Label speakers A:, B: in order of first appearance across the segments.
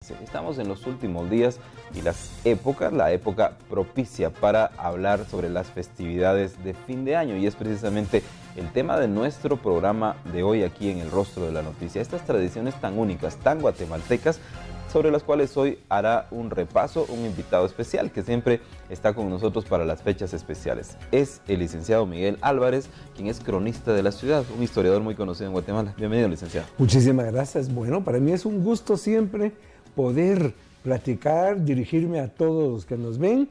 A: Sí, estamos en los últimos días y la época propicia para hablar sobre las festividades de fin de año, y es precisamente el tema de nuestro programa de hoy aquí en El Rostro de la Noticia. Estas tradiciones tan únicas, tan guatemaltecas, sobre las cuales hoy hará un repaso un invitado especial que siempre está con nosotros para las fechas especiales. Es el licenciado Miguel Álvarez, quien es cronista de la ciudad, un historiador muy conocido en Guatemala. Bienvenido, licenciado.
B: Muchísimas gracias. Bueno, para mí es un gusto siempre poder platicar, dirigirme a todos los que nos ven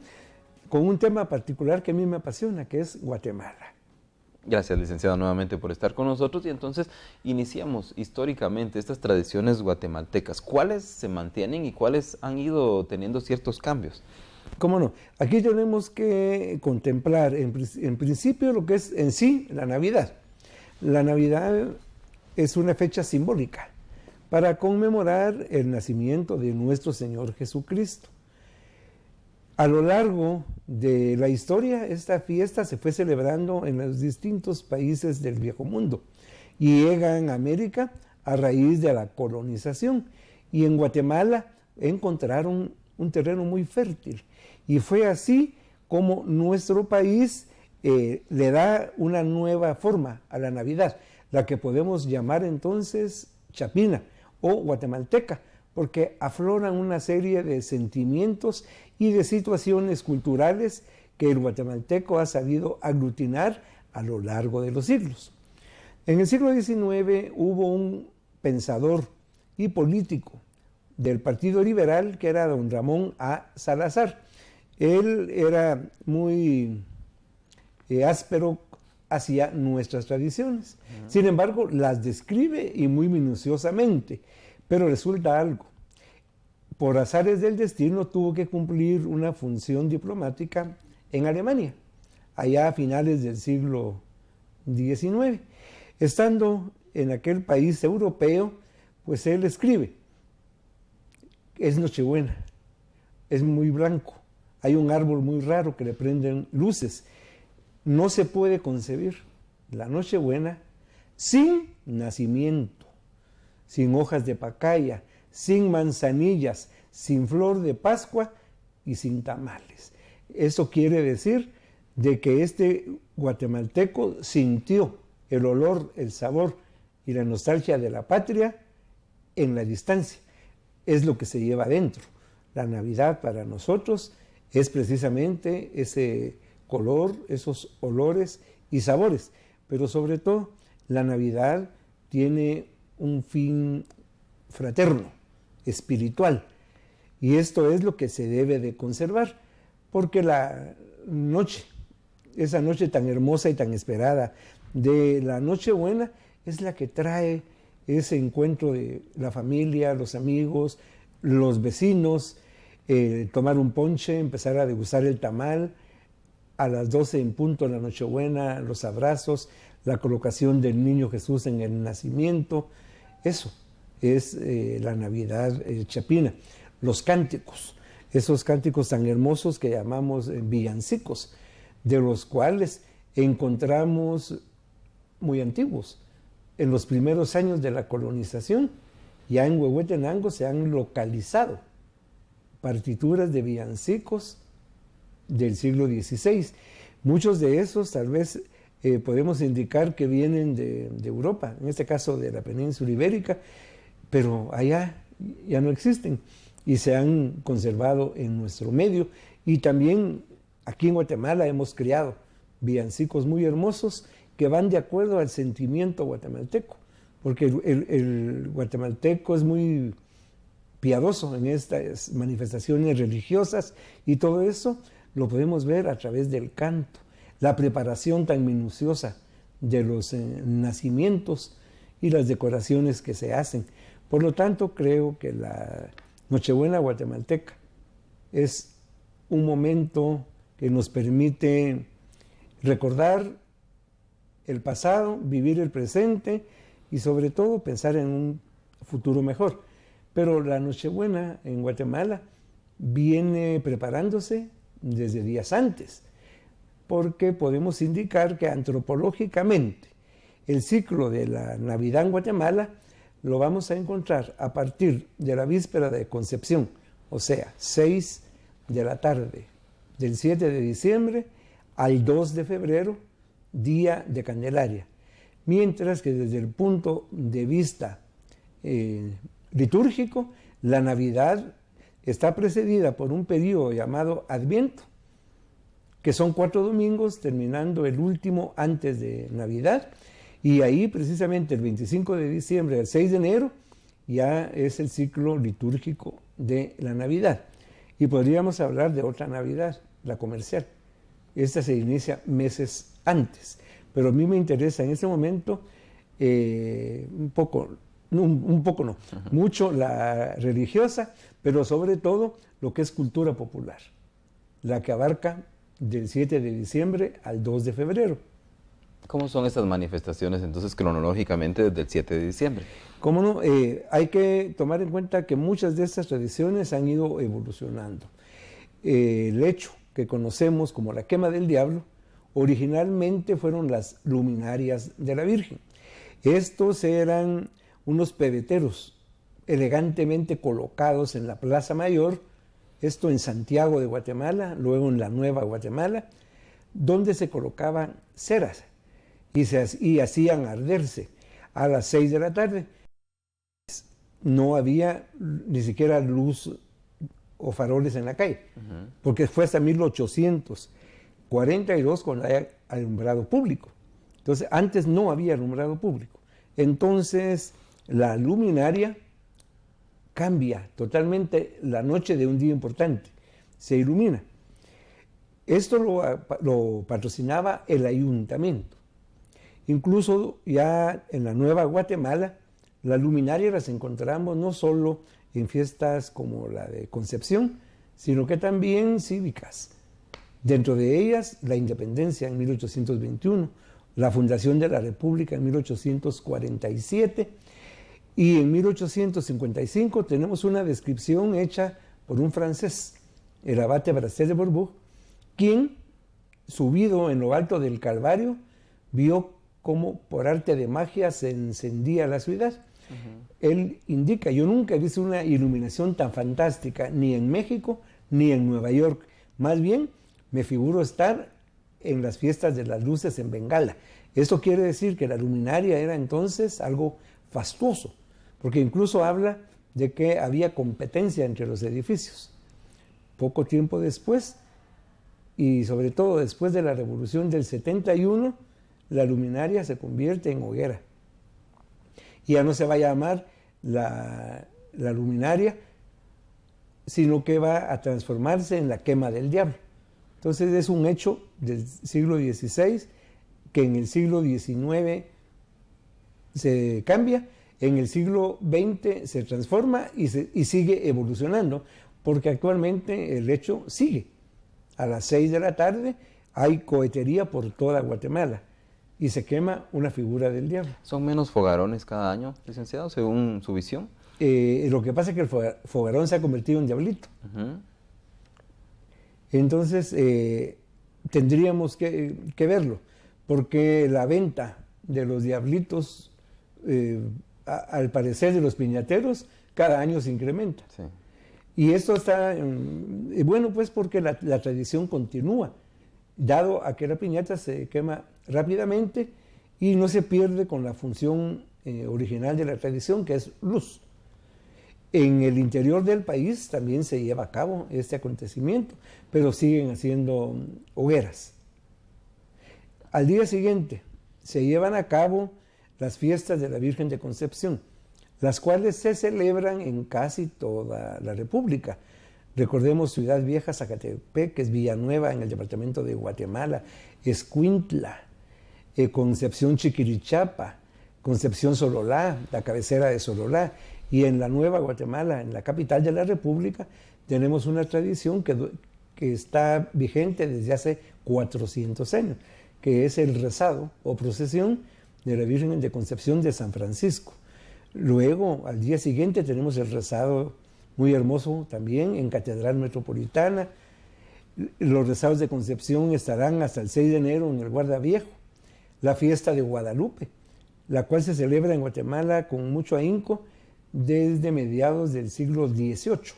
B: con un tema particular que a mí me apasiona, que es Guatemala.
A: Gracias, licenciado, nuevamente por estar con nosotros. Y entonces iniciamos históricamente estas tradiciones guatemaltecas. ¿Cuáles se mantienen y cuáles han ido teniendo ciertos cambios?
B: ¿Cómo no? Aquí tenemos que contemplar en principio lo que es en sí la Navidad. La Navidad es una fecha simbólica para conmemorar el nacimiento de nuestro Señor Jesucristo. A lo largo de la historia, esta fiesta se fue celebrando en los distintos países del Viejo Mundo y llega a América a raíz de la colonización. Y en Guatemala encontraron un terreno muy fértil. Y fue así como nuestro país le da una nueva forma a la Navidad, la que podemos llamar entonces chapina o guatemalteca, porque afloran una serie de sentimientos y de situaciones culturales que el guatemalteco ha sabido aglutinar a lo largo de los siglos. En el siglo XIX hubo un pensador y político del Partido Liberal que era don Ramón A. Salazar. Él era muy áspero hacia nuestras tradiciones. Sin embargo, las describe y muy minuciosamente, pero resulta algo. Por azares del destino tuvo que cumplir una función diplomática en Alemania, allá a finales del siglo XIX. Estando en aquel país europeo, pues él escribe, es Nochebuena, es muy blanco, hay un árbol muy raro que le prenden luces. No se puede concebir la Nochebuena sin nacimiento, sin hojas de pacaya, sin manzanillas, sin flor de Pascua y sin tamales. Eso quiere decir de que este guatemalteco sintió el olor, el sabor y la nostalgia de la patria en la distancia. Es lo que se lleva adentro. La Navidad para nosotros es precisamente ese color, esos olores y sabores, pero sobre todo la Navidad tiene un fin fraterno, espiritual, y esto es lo que se debe de conservar, porque la noche, esa noche tan hermosa y tan esperada de la Nochebuena, es la que trae ese encuentro de la familia, los amigos, los vecinos, tomar un ponche, empezar a degustar el tamal, a las 12 en punto de la Nochebuena, los abrazos, la colocación del niño Jesús en el nacimiento. Eso es la Navidad chapina. Los cánticos, esos cánticos tan hermosos que llamamos villancicos, de los cuales encontramos muy antiguos. En los primeros años de la colonización, ya en Huehuetenango se han localizado partituras de villancicos del siglo XVI. Muchos de esos tal vez podemos indicar que vienen de Europa, en este caso de la península ibérica, pero allá ya no existen y se han conservado en nuestro medio. Y también aquí en Guatemala hemos creado villancicos muy hermosos que van de acuerdo al sentimiento guatemalteco, porque el guatemalteco es muy piadoso en estas manifestaciones religiosas, y todo eso lo podemos ver a través del canto, la preparación tan minuciosa de los nacimientos y las decoraciones que se hacen. Por lo tanto, creo que la Nochebuena guatemalteca es un momento que nos permite recordar el pasado, vivir el presente y sobre todo pensar en un futuro mejor. Pero la Nochebuena en Guatemala viene preparándose desde días antes, porque podemos indicar que antropológicamente el ciclo de la Navidad en Guatemala lo vamos a encontrar a partir de la víspera de Concepción, o sea, 6 de la tarde del 7 de diciembre al 2 de febrero, día de Candelaria. Mientras que desde el punto de vista litúrgico, la Navidad está precedida por un periodo llamado Adviento, que son 4 domingos, terminando el último antes de Navidad, y ahí precisamente el 25 de diciembre al 6 de enero ya es el ciclo litúrgico de la Navidad. Y podríamos hablar de otra Navidad, la comercial. Esta se inicia meses antes, pero a mí me interesa en este momento mucho la religiosa, pero sobre todo lo que es cultura popular, la que abarca del 7 de diciembre al 2 de febrero.
A: ¿Cómo son estas manifestaciones entonces cronológicamente desde el 7 de diciembre?
B: ¿Cómo no? Hay que tomar en cuenta que muchas de estas tradiciones han ido evolucionando. El hecho que conocemos como la quema del diablo, originalmente fueron las luminarias de la Virgen. Estos eran unos pebeteros elegantemente colocados en la Plaza Mayor, esto en Santiago de Guatemala, luego en la Nueva Guatemala, donde se colocaban ceras y hacían arderse a las 6 de la tarde. No había ni siquiera luz o faroles en la calle, porque fue hasta 1842 cuando hay alumbrado público. Entonces, antes no había alumbrado público. Entonces, la luminaria cambia totalmente la noche de un día importante, se ilumina. Esto lo patrocinaba el ayuntamiento. Incluso ya en la Nueva Guatemala, las luminarias las encontramos no solo en fiestas como la de Concepción, sino que también cívicas. Dentro de ellas, la independencia en 1821, la fundación de la República en 1847, y en 1855 tenemos una descripción hecha por un francés, el abate Brasset de Bourbourg, quien, subido en lo alto del Calvario, vio cómo por arte de magia se encendía la ciudad. Él indica, yo nunca he visto una iluminación tan fantástica, ni en México, ni en Nueva York. Más bien, me figuro estar en las fiestas de las luces en Bengala. Esto quiere decir que la luminaria era entonces algo fastuoso, porque incluso habla de que había competencia entre los edificios. Poco tiempo después, y sobre todo después de la Revolución del 71, la luminaria se convierte en hoguera. Y ya no se va a llamar la luminaria, sino que va a transformarse en la quema del diablo. Entonces es un hecho del siglo XVI que en el siglo XIX se cambia, en el siglo XX se transforma y sigue evolucionando, porque actualmente el hecho sigue. A las 6 de la tarde hay cohetería por toda Guatemala y se quema una figura del diablo.
A: ¿Son menos fogarones cada año, licenciado, según su visión?
B: Lo que pasa es que el fogarón se ha convertido en diablito. Entonces tendríamos que verlo, porque la venta de los diablitos, al parecer de los piñateros, cada año se incrementa. Sí. Y esto está, bueno, pues porque la tradición continúa, dado a que la piñata se quema rápidamente y no se pierde con la función original de la tradición, que es luz. En el interior del país también se lleva a cabo este acontecimiento, pero siguen haciendo hogueras. Al día siguiente se llevan a cabo las fiestas de la Virgen de Concepción, las cuales se celebran en casi toda la República. Recordemos Ciudad Vieja, Zacatepeques, Villanueva en el departamento de Guatemala, Escuintla, Concepción Chiquirichapa, Concepción Sololá, la cabecera de Sololá, y en la Nueva Guatemala, en la capital de la República, tenemos una tradición que está vigente desde hace 400 años, que es el rezado o procesión de la Virgen de Concepción de San Francisco. Luego, al día siguiente, tenemos el rezado muy hermoso también en Catedral Metropolitana. Los rezados de Concepción estarán hasta el 6 de enero en el Guarda Viejo. La fiesta de Guadalupe, la cual se celebra en Guatemala con mucho ahínco desde mediados del siglo XVIII.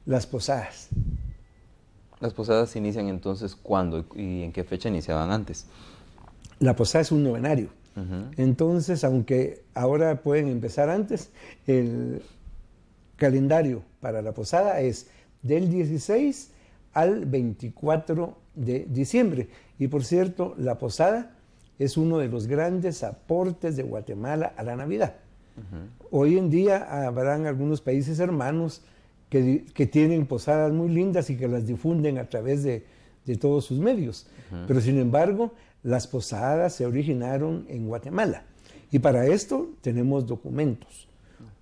B: Las posadas.
A: ¿Las posadas inician entonces cuándo y en qué fecha iniciaban antes?
B: La posada es un novenario. Entonces, aunque ahora pueden empezar antes, el calendario para la posada es del 16 al 24 de diciembre. Y por cierto, la posada es uno de los grandes aportes de Guatemala a la Navidad. Hoy en día habrán algunos países hermanos que tienen posadas muy lindas y que las difunden a través de todos sus medios. Pero sin embargo, las posadas se originaron en Guatemala. Y para esto tenemos documentos.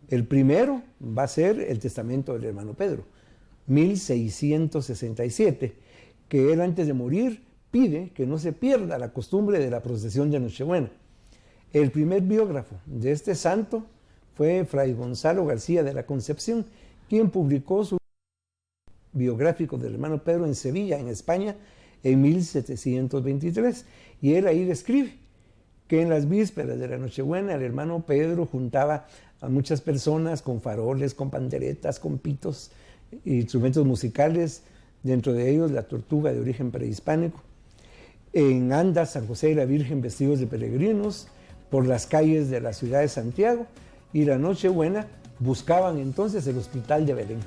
B: El primero va a ser el testamento del hermano Pedro, 1667, que él antes de morir pide que no se pierda la costumbre de la procesión de Nochebuena. El primer biógrafo de este santo fue Fray Gonzalo García de la Concepción, quien publicó su biográfico del hermano Pedro en Sevilla, en España, en 1723. Y él ahí describe que en las vísperas de la Nochebuena el hermano Pedro juntaba a muchas personas con faroles, con panderetas, con pitos, instrumentos musicales, dentro de ellos la tortuga de origen prehispánico. En andas, San José y la Virgen vestidos de peregrinos por las calles de la ciudad de Santiago, y la Nochebuena buscaban entonces el hospital de Belén.